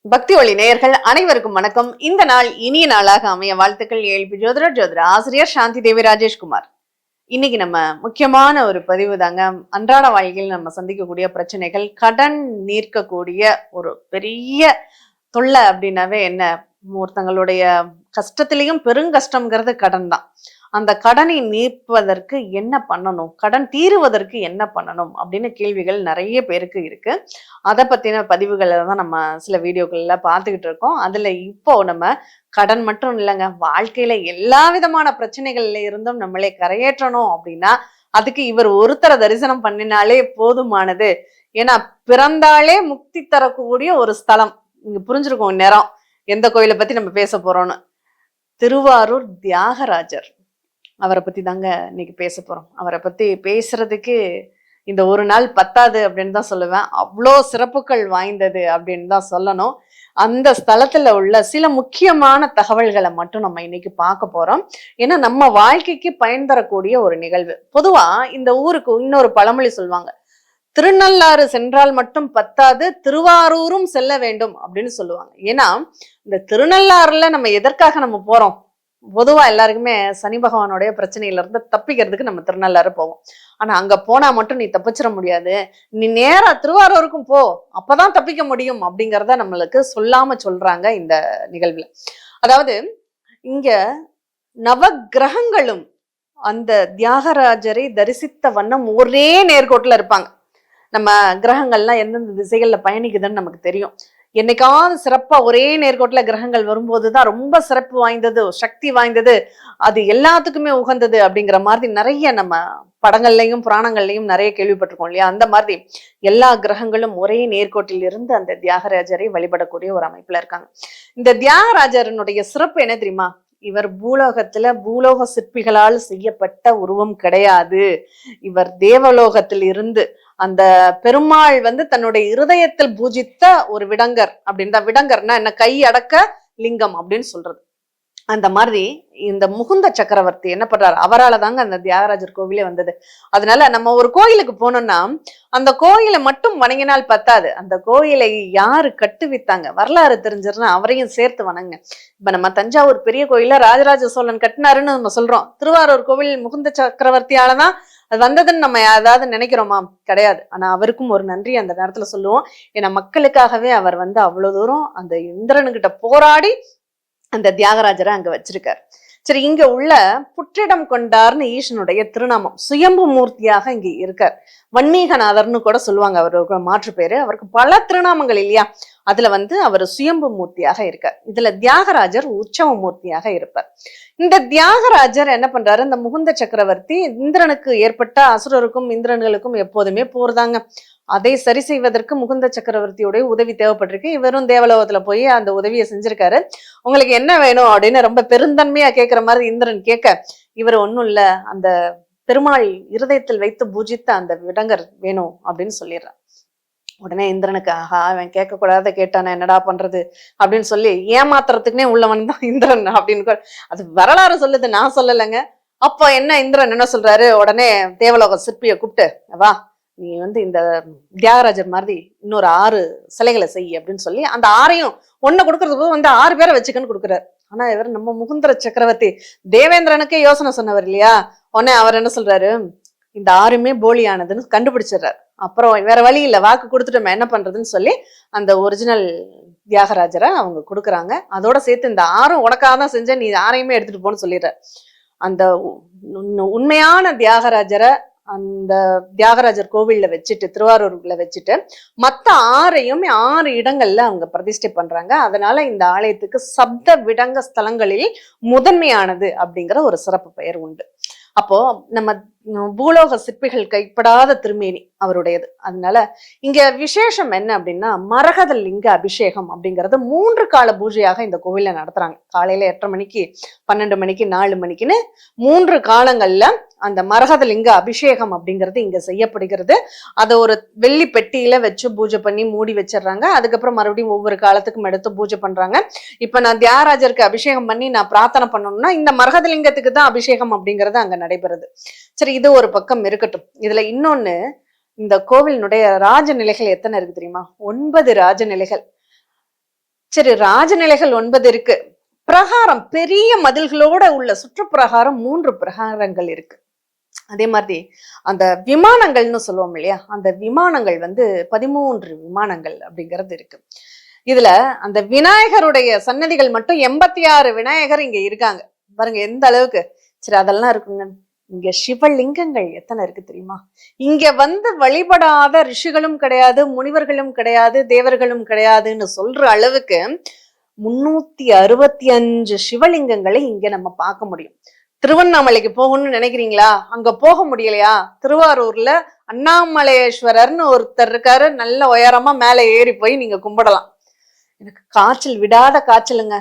பக்தி ஒளி நேயர்கள் அனைவருக்கும் வணக்கம். இந்த நாள் இனிய நாளாக அமைய வாழ்த்துக்கள். ஏழ்பி ஜோதிட ஆசிரியர் சாந்தி தேவி ராஜேஷ்குமார். இன்னைக்கு நம்ம முக்கியமான ஒரு பதிவு தாங்க. அன்றாட வாழ்க்கையில் நம்ம சந்திக்கக்கூடிய பிரச்சனைகள், கடன் நீர்க்கக்கூடிய ஒரு பெரிய தொல்லை அப்படின்னாவே என்ன, ஒருத்தங்களுடைய கஷ்டத்திலையும் பெருங்கஷ்டம்ங்கிறது கடன் தான். அந்த கடனை நீர்ப்பதற்கு என்ன பண்ணணும், கடன் தீருவதற்கு என்ன பண்ணணும் அப்படின்னு கேள்விகள் நிறைய பேருக்கு இருக்கு. அதை பத்தின பதிவுகளை தான் நம்ம சில வீடியோக்கள்ல பார்த்துக்கிட்டு இருக்கோம். அதுல இப்போ நம்ம கடன் மட்டும் இல்லைங்க, வாழ்க்கையில எல்லா விதமான பிரச்சனைகள்ல இருந்தும் நம்மளே கரையேற்றணும் அப்படின்னா அதுக்கு இவர் ஒருத்தரை தரிசனம் பண்ணினாலே போதுமானது. ஏன்னா பிறந்தாலே முக்தி தரக்கூடிய ஒரு ஸ்தலம். இங்க புரிஞ்சிருக்கோம் நேரம் எந்த கோயிலை பத்தி நம்ம பேச போறோம்னு. திருவாரூர் தியாகராஜர் அவரை பத்தி தாங்க இன்னைக்கு பேச போறோம். அவரை பத்தி பேசுறதுக்கு இந்த ஒரு நாள் பத்தாது அப்படின்னு தான் சொல்லுவேன். அவ்வளோ சிறப்புகள் வாய்ந்தது அப்படின்னு தான் சொல்லணும். அந்த ஸ்தலத்துல உள்ள சில முக்கியமான தகவல்களை மட்டும் நம்ம இன்னைக்கு பார்க்க போறோம். ஏன்னா நம்ம வாழ்க்கைக்கு பயன் தரக்கூடிய ஒரு நிகழ்வு. பொதுவா இந்த ஊருக்கு இன்னொரு பழமொழி சொல்லுவாங்க, திருநள்ளாறு சென்றால் மட்டும் பத்தாது, திருவாரூரும் செல்ல வேண்டும் அப்படின்னு சொல்லுவாங்க. ஏன்னா இந்த திருநள்ளாறுல நம்ம எதற்காக நம்ம போறோம், பொதுவா எல்லாருக்குமே சனி பகவானுடைய பிரச்சனையில இருந்து தப்பிக்கிறதுக்கு நம்ம திருநள்ளாறு போவோம். ஆனா அங்க போனா மட்டும் நீ தப்பிச்சிட முடியாது, நீ நேரா திருவாரூருக்கும் போ, அப்பதான் தப்பிக்க முடியும் அப்படிங்கிறத நம்மளுக்கு சொல்லாம சொல்றாங்க இந்த நிகழ்வுல. அதாவது இங்க நவ கிரகங்களும் அந்த தியாகராஜரை தரிசித்த வண்ணம் ஒரே நேர்கோட்டுல இருப்பாங்க. நம்ம கிரகங்கள்லாம் எந்தெந்த திசைகள்ல பயணிக்குதுன்னு நமக்கு தெரியும். என்னைக்காவது சிறப்பா ஒரே நேர்கோட்டுல கிரகங்கள் வரும்போதுதான் ரொம்ப சிறப்பு வாய்ந்தது, சக்தி வாய்ந்தது, அது எல்லாத்துக்குமே உகந்தது அப்படிங்கிற மாதிரி நிறைய நம்ம படங்கள்லையும் புராணங்கள்லையும் நிறைய கேள்விப்பட்டிருக்கோம் இல்லையா. அந்த மாதிரி எல்லா கிரகங்களும் ஒரே நேர்கோட்டில் இருந்து அந்த தியாகராஜரை வழிபடக்கூடிய ஒரு அமைப்புல இருக்காங்க. இந்த தியாகராஜரனுடைய சிறப்பு என்ன தெரியுமா? இவர் பூலோகத்துல பூலோக சிற்பிகளால் செய்யப்பட்ட உருவம் கிடையாது. இவர் தேவலோகத்தில் இருந்து அந்த பெருமாள் தன்னுடைய இருதயத்தில் பூஜித்த ஒரு விடங்கர் அப்படின்னு தான். விடங்கர்னா என்ன, கை அடக்க லிங்கம் அப்படின்னு சொல்றது. அந்த மாதிரி இந்த முகுந்த சக்கரவர்த்தி என்ன பண்றாரு, அவரால் தாங்க அந்த தியாகராஜர் கோவிலே வந்தது. அதனால நம்ம ஒரு கோயிலுக்கு போனோம்னா அந்த கோயிலை மட்டும் வணங்கினால் பத்தாது, அந்த கோயிலை யாரு கட்டுவித்தாங்க, வரலாறு தெரிஞ்சிருந்தா அவரையும் சேர்த்து வணங்க. இப்ப நம்ம தஞ்சாவூர் பெரிய கோயில ராஜராஜ சோழன் கட்டினாருன்னு நம்ம சொல்றோம். திருவாரூர் கோவில் முகுந்த சக்கரவர்த்தியாலதான் அது வந்ததுன்னு நம்ம ஏதாவது நினைக்கிறோமா? கிடையாது. ஆனா அவருக்கும் ஒரு நன்றி அந்த நேரத்துல சொல்லுவோம். ஏன்னா மக்களுக்காகவே அவர் அவ்வளவு தூரம் அந்த இந்திரனுக்கிட்ட போராடி அந்த தியாகராஜரை அங்க வச்சிருக்காரு. சரி, இங்க உள்ள புற்றிடம் கொண்டார்னு ஈசனுடைய திருநாமம், சுயம்பு மூர்த்தியாக இங்க இருக்கார். வன்னீகநாதர்னு கூட சொல்லுவாங்க அவருக்கு மாற்று பேரு. அவருக்கு பல திருநாமங்கள் இல்லையா, அதுல அவர் சுயம்பு மூர்த்தியாக இருக்கார். இதுல தியாகராஜர் உற்சவ மூர்த்தியாக இருப்பார். இந்த தியாகராஜர் என்ன பண்றாரு, இந்த முகுந்த சக்கரவர்த்தி இந்திரனுக்கு ஏற்பட்ட அசுரருக்கும் இந்திரன்களுக்கும் எப்போதுமே போர்தாங்க. அதை சரி செய்வதற்கு முகுந்த சக்கரவர்த்தியோடைய உதவி தேவைப்பட்டிருக்கு. இவரும் தேவலோகத்துல போய் அந்த உதவியை செஞ்சிருக்காரு. உங்களுக்கு என்ன வேணும் அப்படின்னு ரொம்ப பெருந்தன்மையா கேட்கிற மாதிரி இந்திரன் கேட்க, இவர் ஒண்ணும் இல்ல, அந்த பெருமாள் இருதயத்தில் வைத்து பூஜித்த அந்த விடங்கர் வேணும் அப்படின்னு சொல்லிடுறான். உடனே இந்திரனுக்கு, ஆஹா அவன் கேட்கக்கூடாத கேட்டானே, என்னடா பண்றது அப்படின்னு சொல்லி ஏமாத்துறதுக்குனே உள்ளவன் தான் இந்திரன் அப்படின்னு அது வரலாறு சொல்லுது, நான் சொல்லலைங்க. அப்போ என்ன, இந்திரன் என்ன சொல்றாரு, உடனே தேவலோக சிற்பியை கூப்பிட்டு, வா நீ இந்த தியாகராஜர் மாதிரி இன்னொரு 6 சிலைகளை செய் அப்படின்னு சொல்லி அந்த 6ஐயும் ஒண்ணு கொடுக்கறது போது 6 பேரை வச்சுக்கன்னு கொடுக்குறாரு. ஆனா இவர் நம்ம முகுந்தர சக்கரவர்த்தி தேவேந்திரனுக்கே யோசனை சொன்னவர் இல்லையா. உடனே அவர் என்ன சொல்றாரு, இந்த 6மே போலியானதுன்னு கண்டுபிடிச்சிடுறாரு. அப்புறம் வேற வழி இல்லை, வாக்கு கொடுத்துட்டு என்ன பண்றதுன்னு சொல்லி அந்த ஒரிஜினல் தியாகராஜரை அவங்க கொடுக்குறாங்க. அதோட சேர்த்து இந்த 6ம் உனக்காக தான் செஞ்சேன், நீ 6ஐயுமே எடுத்துட்டு போன்னு சொல்லிடுற. அந்த உண்மையான தியாகராஜரை அந்த தியாகராஜர் கோவில்ல வச்சுட்டு, திருவாரூர்ல வச்சுட்டு, மத்த 6ஐயுமே 6 இடங்கள்ல அவங்க பிரதிஷ்டை பண்றாங்க. அதனால இந்த ஆலயத்துக்கு சப்த விடங்க ஸ்தலங்களில் முதன்மையானது அப்படிங்கிற ஒரு சிறப்பு பெயர் உண்டு. அப்போ நம்ம பூலோக சிற்பிகள் கைப்படாத திருமேனி அவருடையது. அதனால இங்க விசேஷம் என்ன அப்படின்னா, மரகத லிங்க அபிஷேகம் அப்படிங்கிறது 3 கால பூஜையாக இந்த கோவில்ல நடத்துறாங்க. காலையில 8:30 மணிக்கு, 12 மணிக்கு, 4 மணிக்குன்னு 3 காலங்கள்ல அந்த மரகத லிங்க அபிஷேகம் அப்படிங்கிறது இங்க செய்யப்படுகிறது. அதை ஒரு வெள்ளி பெட்டியில வச்சு பூஜை பண்ணி மூடி வச்சிடுறாங்க. அதுக்கப்புறம் மறுபடியும் ஒவ்வொரு காலத்துக்கும் எடுத்து பூஜை பண்றாங்க. இப்ப நான் தியாகராஜருக்கு அபிஷேகம் பண்ணி நான் பிரார்த்தனை பண்ணணும்னா இந்த மரகத லிங்கத்துக்கு தான் அபிஷேகம் அப்படிங்கிறது அங்க நடைபெறுது. சரி, இது ஒரு பக்கம் இருக்கட்டும். இதுல இன்னொன்னு, இந்த கோவிலினுடைய ராஜநிலைகள் எத்தனை இருக்கு தெரியுமா? 9 ராஜநிலைகள். சரி, ராஜநிலைகள் 9 இருக்கு. பிரகாரம் பெரிய மதில்களோட உள்ள சுற்றுப்பிரகாரம் 3 பிரகாரங்கள் இருக்கு. அதே மாதிரி அந்த விமானங்கள்னு சொல்லுவோம் இல்லையா, அந்த விமானங்கள் 13 விமானங்கள் அப்படிங்கிறது இருக்கு. இதுல அந்த விநாயகருடைய சன்னதிகள் மட்டும் 86 விநாயகர் இங்க இருக்காங்க. பாருங்க எந்த அளவுக்கு. சரி, அதெல்லாம் இருக்குங்க. இங்க சிவலிங்கங்கள் எத்தனை இருக்கு தெரியுமா? இங்க வழிபடாத ரிஷிகளும் கிடையாது, முனிவர்களும் கிடையாது, தேவர்களும் கிடையாதுன்னு சொல்ற அளவுக்கு 365 சிவலிங்கங்களை இங்க நம்ம பார்க்க முடியும். திருவண்ணாமலைக்கு போகணும்னு நினைக்கிறீங்களா? அங்க போக முடியலையா? திருவாரூர்ல அண்ணாமலையேஸ்வரர்னு ஒருத்தர் இருக்காரு. நல்ல உயரமா மேல ஏறி போய் நீங்க கும்பிடலாம். எனக்கு காய்ச்சல் விடாத காய்ச்சலுங்க.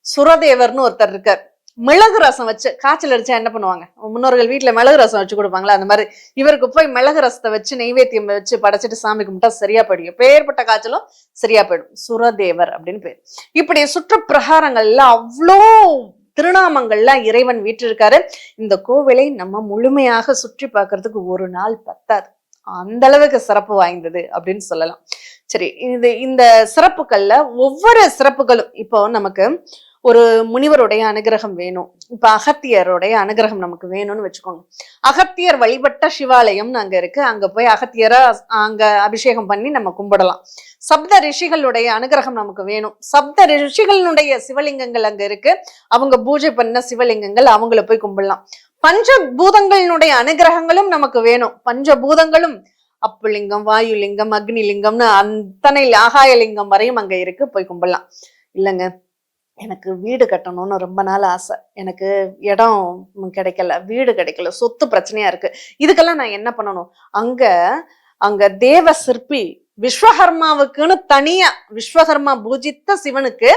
சுரதேவர்னு ஒருத்தர் இருக்கார். மிளகு ரசம் வச்சு காய்ச்சல் அடிச்சா என்ன பண்ணுவாங்க? முன்னோர்கள் வீட்டுல மிளகு ரசம் வச்சு கொடுப்பாங்களா? அந்த மாதிரி இவருக்கு போய் மிளகு ரசத்தை வச்சு நெய்வேத்தியம் வச்சு படைச்சிட்டு சாமி கும்பிட்டா சரியா போயிடும். பேர்பட்ட காய்ச்சலும் சரியா போயிடும். சுரதேவர் அப்படின்னு பேர். இப்படி சுற்று பிரகாரங்கள்ல அவ்வளோ திருநாமங்கள்லாம் இறைவன் வீற்றிருக்காரு. இந்த கோவிலை நம்ம முழுமையாக சுற்றி பார்க்கறதுக்கு ஒரு நாள் பத்தாது. அந்த அளவுக்கு சிறப்பு வாய்ந்தது அப்படின்னு சொல்லலாம். சரி, இந்த சிறப்புகள்ல ஒவ்வொரு சிறப்புகளும் இப்போ நமக்கு ஒரு முனிவருடைய அனுகிரகம் வேணும். இப்ப அகத்தியருடைய அனுகிரகம் நமக்கு வேணும்னு வச்சுக்கோங்க. அகத்தியர் வழிபட்ட சிவாலயம்னு அங்க இருக்கு. அங்க போய் அகத்தியரை அங்க அபிஷேகம் பண்ணி நம்ம கும்பிடலாம். சப்த ரிஷிகளுடைய அனுகிரகம் நமக்கு வேணும். சப்த ரிஷிகளுடைய சிவலிங்கங்கள் அங்க இருக்கு. அவங்க பூஜை பண்ண சிவலிங்கங்கள், அவங்கள போய் கும்பிடலாம். பஞ்சபூதங்களினுடைய அனுகிரகங்களும் நமக்கு வேணும். பஞ்சபூதங்களும் அப்புலிங்கம், வாயுலிங்கம், அக்னிலிங்கம்னு அத்தனை ஆகாயலிங்கம் வரையும் அங்க இருக்கு. போய் கும்பிடலாம். இல்லைங்க, எனக்கு வீடு கட்டணும்னு ரொம்ப நாள் ஆசை. எனக்கு இடம் கிடைக்கல, வீடு கிடைக்கல, சொத்து பிரச்சனையா இருக்கு. இதுக்கெல்லாம் நான் என்ன பண்ணணும்? அங்க தேவ சிற்பி விஸ்வகர்மாவுக்குன்னு தனியா, விஸ்வகர்மா பூஜித்த சிவனுக்கு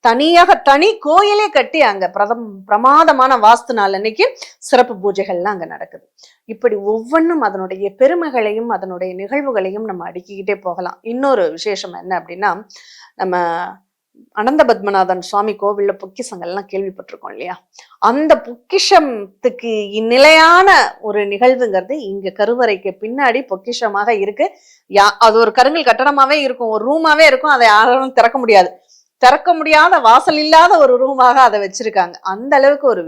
தனியாக தனி கோயிலே கட்டி அங்க பிரமாதமான வாஸ்து நாள் அன்னைக்கு சிறப்பு பூஜைகள்லாம் அங்க நடக்குது. இப்படி ஒவ்வொன்றும் அதனுடைய பெருமைகளையும் அதனுடைய நிகழ்வுகளையும் நம்ம அடுக்கிக்கிட்டே போகலாம். இன்னொரு விசேஷம் என்ன அப்படின்னா, நம்ம அனந்த பத்மநாதன் சுவாமி கோவில்ல பொக்கிஷங்கள்லாம் கேள்விப்பட்டிருக்கோம் இல்லையா? அந்த பொக்கிஷத்துக்கு நிலையான ஒரு நிகழ்வுங்கிறது இங்க கருவறைக்கு பின்னாடி பொக்கிஷமாக இருக்கு. அது ஒரு கருங்கல் கட்டடமாவே இருக்கும், ஒரு ரூமாவே இருக்கும். அதை யாரும் திறக்க முடியாது. திறக்க முடியாத, வாசல் இல்லாத ஒரு ரூமாக அதை வச்சிருக்காங்க. அந்த அளவுக்கு ஒரு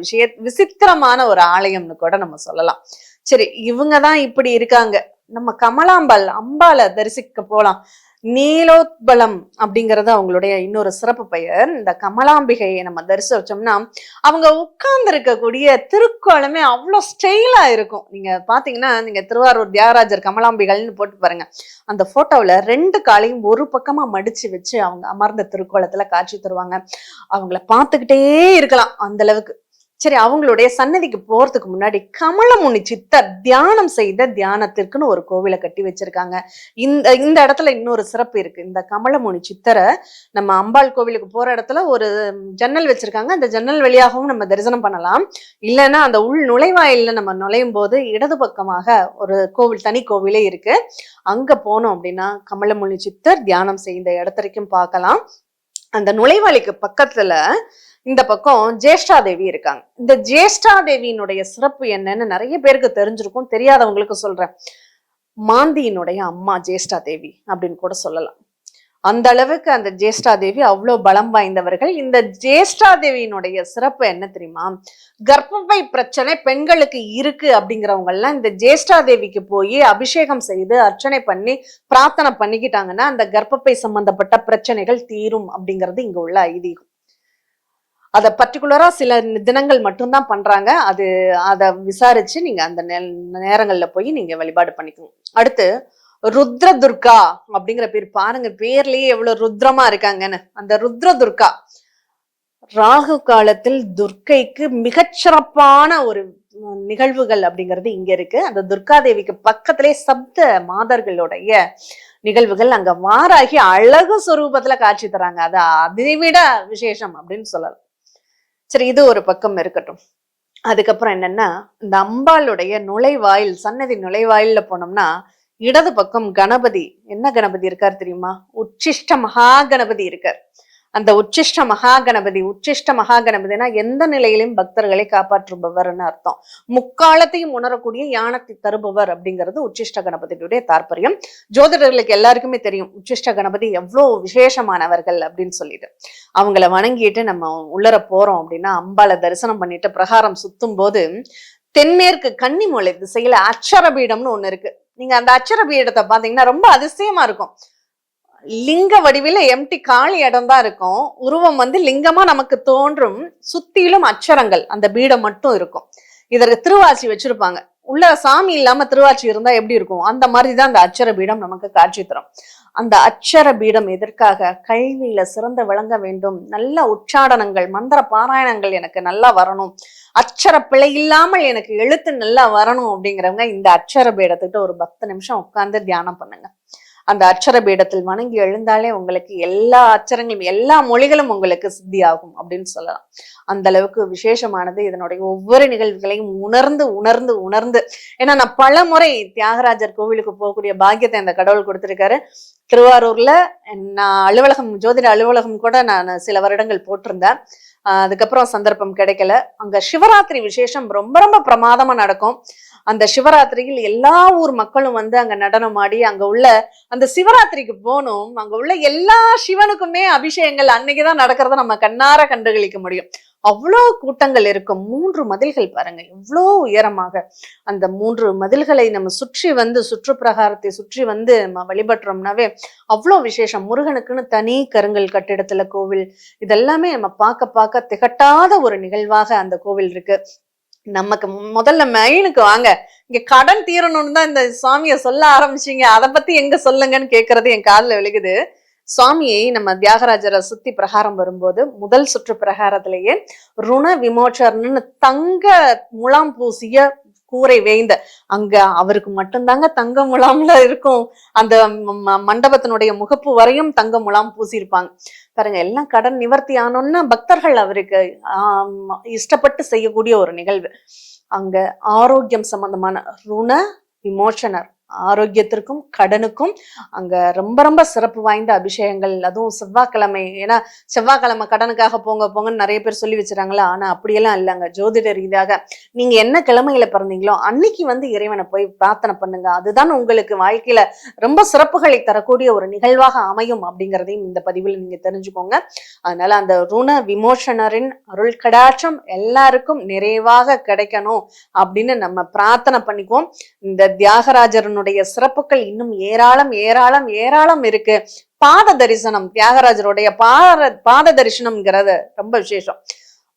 விசித்திரமான ஒரு ஆலயம்னு கூட நம்ம சொல்லலாம். சரி, இவங்கதான் இப்படி இருக்காங்க. நம்ம கமலாம்பாள் அம்பாளை தரிசிக்க போலாம். நீலோத்பலம் அப்படிங்கறது அவங்களுடைய இன்னொரு சிறப்பு பெயர். இந்த கமலாம்பிகையை நம்ம தரிசிச்சோம்னா அவங்க உட்கார்ந்து இருக்கக்கூடிய திருக்கோலமே அவ்வளவு ஸ்டைலா இருக்கும். நீங்க பாத்தீங்கன்னா, நீங்க திருவாரூர் தியாகராஜர் கமலாம்பிகள்னு போட்டு பாருங்க. அந்த போட்டோவில் 2 காலையும் ஒரு பக்கமா மடிச்சு வச்சு அவங்க அமர்ந்த திருக்கோலத்துல காட்சி தருவாங்க. அவங்கள பார்த்துக்கிட்டே இருக்கலாம் அந்த அளவுக்கு. சரி, அவங்களுடைய சன்னதிக்கு போறதுக்கு முன்னாடி கமலமுனி சித்தர் தியானம் செய்த தியானத்திற்குன்னு ஒரு கோவிலை கட்டி வச்சிருக்காங்க. இந்த இடத்துல இன்னொரு சிறப்பு இருக்கு. இந்த கமலமுனி சித்தரை நம்ம அம்பாள் கோவிலுக்கு போற இடத்துல ஒரு ஜன்னல் வச்சிருக்காங்க. அந்த ஜன்னல் வழியாகவும் நம்ம தரிசனம் பண்ணலாம். இல்லைன்னா அந்த உள் நுழைவாயில நம்ம நுழையும் போது இடது பக்கமாக ஒரு கோவில், தனி கோவிலே இருக்கு. அங்க போனோம் அப்படின்னா கமலமுனி சித்தர் தியானம் செய்த இடத்திற்கும் பார்க்கலாம். அந்த நுழைவாளிக்கு பக்கத்துல இந்த பக்கம் ஜேஷ்டா தேவி இருக்காங்க. இந்த ஜேஷ்டா தேவியினுடைய சிறப்பு என்னன்னு நிறைய பேருக்கு தெரிஞ்சிருக்கும். தெரியாதவங்களுக்கு சொல்றேன். மாந்தியினுடைய அம்மா ஜேஷ்டா தேவி அப்படின்னு கூட சொல்லலாம். அந்த அளவுக்கு அந்த ஜேஷ்டா தேவி அவ்வளவு பலம் வாய்ந்தவர்கள். இந்த ஜேஷ்டா தேவியினுடைய சிறப்பு என்ன தெரியுமா? கர்ப்பப்பை பிரச்சனை பெண்களுக்கு இருக்கு அப்படிங்கிறவங்க எல்லாம் இந்த ஜேஷ்டா தேவிக்கு போய் அபிஷேகம் செய்து அர்ச்சனை பண்ணி பிரார்த்தனை பண்ணிக்கிட்டாங்கன்னா அந்த கர்ப்பப்பை சம்பந்தப்பட்ட பிரச்சனைகள் தீரும் அப்படிங்கிறது இங்க உள்ள ஐதீகம். அதை பர்டிகுலரா சில தினங்கள் மட்டும்தான் பண்றாங்க. அதை விசாரிச்சு நீங்க அந்த நேரங்கள்ல போய் நீங்க வழிபாடு பண்ணிக்கணும். அடுத்து ருத்ர துர்கா அப்படிங்கிற பேர் பாருங்க, பேர்லயே எவ்வளவு ருத்ரமா இருக்காங்கன்னு. அந்த ருத்ர துர்கா ராகு காலத்தில் துர்க்கைக்கு மிகச்சிறப்பான ஒரு நிகழ்வுகள் அப்படிங்கிறது இங்க இருக்கு. அந்த துர்கா தேவிக்கு பக்கத்திலே சப்த மாதர்களுடைய நிகழ்வுகள் அங்க வாராகி அழகு சொரூபத்துல காட்சி தராங்க. அது அதை விட விசேஷம் அப்படின்னு சொல்லலாம். சரி, இது ஒரு பக்கம் இருக்கட்டும். அதுக்கப்புறம் என்னன்னா, இந்த அம்பாளுடைய நுழைவாயில், சன்னதி நுழைவாயில்ல போனோம்னா இடது பக்கம் கணபதி, என்ன கணபதி இருக்கார் தெரியுமா? உச்சிஷ்ட மகா கணபதி இருக்கார். அந்த உச்சிஷ்ட மகாகணபதினா எந்த நிலையிலும் பக்தர்களை காப்பாற்றுபவர்னு அர்த்தம். முக்காலத்தையும் உணரக்கூடிய ஞானத்தை தருபவர் அப்படிங்கிறது உச்சிஷ்ட கணபதியுடைய தாற்பயம். ஜோதிடர்களுக்கு எல்லாருக்குமே தெரியும் உச்சிஷ்ட கணபதி எவ்வளவு விசேஷமானவர்கள் அப்படின்னு சொல்லிட்டு. அவங்கள வணங்கிட்டு நம்ம உள்ளர போறோம் அப்படின்னா அம்பாளை தரிசனம் பண்ணிட்டு பிரகாரம் சுத்தும் போது தென்மேற்கு கன்னிமூலை திசையில அச்சரபீடம்னு ஒண்ணு இருக்கு. நீங்க அந்த அச்சரபீடத்தை பாத்தீங்கன்னா ரொம்ப அதிசயமா இருக்கும். லிங்க வடிவில எம்டி காலி இடம் தான் இருக்கும். உருவம் லிங்கமா நமக்கு தோன்றும். சுத்திலும் அச்சரங்கள் அந்த பீடம் மட்டும் இருக்கும். இதற்கு திருவாச்சி வச்சிருப்பாங்க. உள்ள சாமி இல்லாம திருவாச்சி இருந்தா எப்படி இருக்கும், அந்த மாதிரிதான் அந்த அச்சர பீடம் நமக்கு காட்சி தரும். அந்த அச்சர பீடம் எதற்காக? கல்வியில சிறந்த விளங்க வேண்டும், நல்ல உச்சாடனங்கள் மந்திர பாராயணங்கள் எனக்கு நல்லா வரணும், அச்சர பிழை இல்லாமல் எனக்கு எழுத்து நல்லா வரணும் அப்படிங்கிறவங்க இந்த அச்சர பீடத்துக்கிட்ட ஒரு 10 நிமிஷம் உட்கார்ந்து தியானம் பண்ணுங்க. அந்த அச்சர பீடத்தில் வணங்கி எழுந்தாலே உங்களுக்கு எல்லா அச்சரங்களும் எல்லா மொழிகளும் உங்களுக்கு சித்தி ஆகும் அப்படின்னு சொல்லலாம். அந்த அளவுக்கு விசேஷமானது இதனுடைய ஒவ்வொரு நிகழ்வுகளையும் உணர்ந்து உணர்ந்து உணர்ந்து. ஏன்னா நான் பல முறை தியாகராஜர் கோவிலுக்கு போகக்கூடிய பாக்கியத்தை அந்த கடவுள் கொடுத்திருக்காரு. திருவாரூர்ல நான் அலுவலகம், ஜோதிட அலுவலகம் கூட நான் சில வருடங்கள் போட்டிருந்தேன். அதுக்கப்புறம் சந்தர்ப்பம் கிடைக்கல. அங்க சிவராத்திரி விசேஷம் ரொம்ப ரொம்ப பிரமாதமா நடக்கும். அந்த சிவராத்திரியில் எல்லா ஊர் மக்களும் அங்க நடனம் ஆடி அங்க உள்ள அந்த சிவராத்திரிக்கு போகணும். அங்க உள்ள எல்லா சிவனுக்குமே அபிஷேகங்கள் அன்னைக்குதான் நடக்கிறத நம்ம கண்ணார கண்டுகளிக்க முடியும். அவ்வளோ கூட்டங்கள் இருக்கும். 3 மதில்கள் பாருங்க எவ்வளோ உயரமாக. அந்த 3 மதில்களை நம்ம சுற்று பிரகாரத்தை சுற்றி நம்ம வழிபட்டுறோம்னாவே அவ்வளோ விசேஷம். முருகனுக்குன்னு தனி கருங்கல் கட்டிடத்துல கோவில். இதெல்லாமே நம்ம பார்க்க திகட்டாத ஒரு நிகழ்வாக அந்த கோவில் இருக்கு. நமக்கு முதல்ல மெயினுக்கு வாங்க, இங்க கடன் தீரணும்னு தான் இந்த சுவாமிய சொல்ல ஆரம்பிச்சீங்க, அதை பத்தி எங்க சொல்லுங்கன்னு கேக்குறது என் காதுல விழுகுது. சுவாமியை நம்ம தியாகராஜரை சுத்தி பிரகாரம் வரும்போது முதல் சுற்று பிரகாரத்திலேயே ருண விமோச்சர்னு தங்க முலாம் பூசிய கூரை வேய்ந்த, அங்க அவருக்கு மட்டும்தாங்க தங்க முலாம்ல இருக்கும். அந்த மண்டபத்தினுடைய முகப்பு வரையும் தங்க முலாம் பூசியிருப்பாங்க பாருங்க. எல்லாம் கடன் நிவர்த்தி ஆனோன்னா பக்தர்கள் அவருக்கு இஷ்டப்பட்டு செய்யக்கூடிய ஒரு நிகழ்வு. அங்க ஆரோக்கியம் சம்பந்தமான ருண விமோச்சனர், ஆரோக்கியத்திற்கும் கடனுக்கும் அங்க ரொம்ப ரொம்ப சிறப்பு வாய்ந்த அபிஷேகங்கள். அதுவும் செவ்வாய்க்கிழமை, ஏன்னா செவ்வாய்க்கிழமை கடனுக்காக போங்கன்னு நிறைய பேர் சொல்லி வச்சுறாங்களா. ஆனா அப்படியெல்லாம் இல்லைங்க. ஜோதிட ரீதியாக நீங்க என்ன கிழமையில பிறந்தீங்களோ அன்னைக்கு இறைவனை போய் பிரார்த்தனை பண்ணுங்க. அதுதான் உங்களுக்கு வாழ்க்கையில ரொம்ப சிறப்புகளை தரக்கூடிய ஒரு நிகழ்வாக அமையும் அப்படிங்கிறதையும் இந்த பதிவில் நீங்க தெரிஞ்சுக்கோங்க. அதனால அந்த ருண விமோசனரின் அருள் கடாட்சம் எல்லாருக்கும் நிறைவாக கிடைக்கணும் அப்படின்னு நம்ம பிரார்த்தனை பண்ணிக்குவோம். இந்த தியாகராஜரனுடைய சிறப்புகள் இன்னும் ஏராளம் ஏராளம் ஏராளம் இருக்கு. பாத தரிசனம், தியாகராஜருடைய பாத தரிசனம்ங்கிறது ரொம்ப விசேஷம்.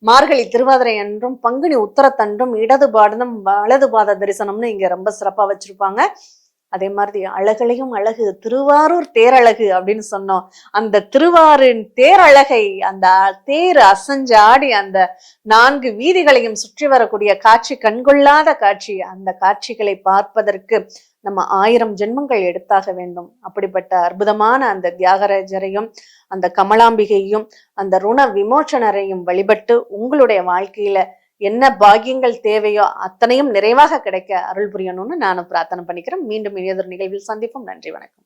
மார்கழி திருவாதிரை அன்றும் பங்குனி உத்தரத்தன்றும் இடது பாதம் வலது பாத தரிசனம்னு இங்க ரொம்ப சிறப்பா வச்சிருப்பாங்க. அதே மாதிரி அழகுலையும் அழகு திருவாரூர் தேரழகு அப்படின்னு சொன்னோம். அந்த திருவாரூரின் தேரழகை, அந்த தேர் அசஞ்சாடி அந்த 4 வீதிகளையும் சுற்றி வரக்கூடிய காட்சி கண்கொள்ளாத காட்சி. அந்த காட்சிகளை பார்ப்பதற்கு நம்ம 1000 ஜென்மங்கள் எடுத்தாக வேண்டும். அப்படிப்பட்ட அற்புதமான அந்த தியாகராஜரையும் அந்த கமலாம்பிகையும் அந்த ருண விமோச்சனரையும் வழிபட்டு உங்களுடைய வாழ்க்கையில என்ன பாக்கியங்கள் தேவையோ அத்தனையும் நிறைவாக கிடைக்க அருள் புரியணும்னு நானும் பிரார்த்தனை பண்ணிக்கிறேன். மீண்டும் இனியதொரு நிகழ்வில் சந்திப்போம். நன்றி, வணக்கம்.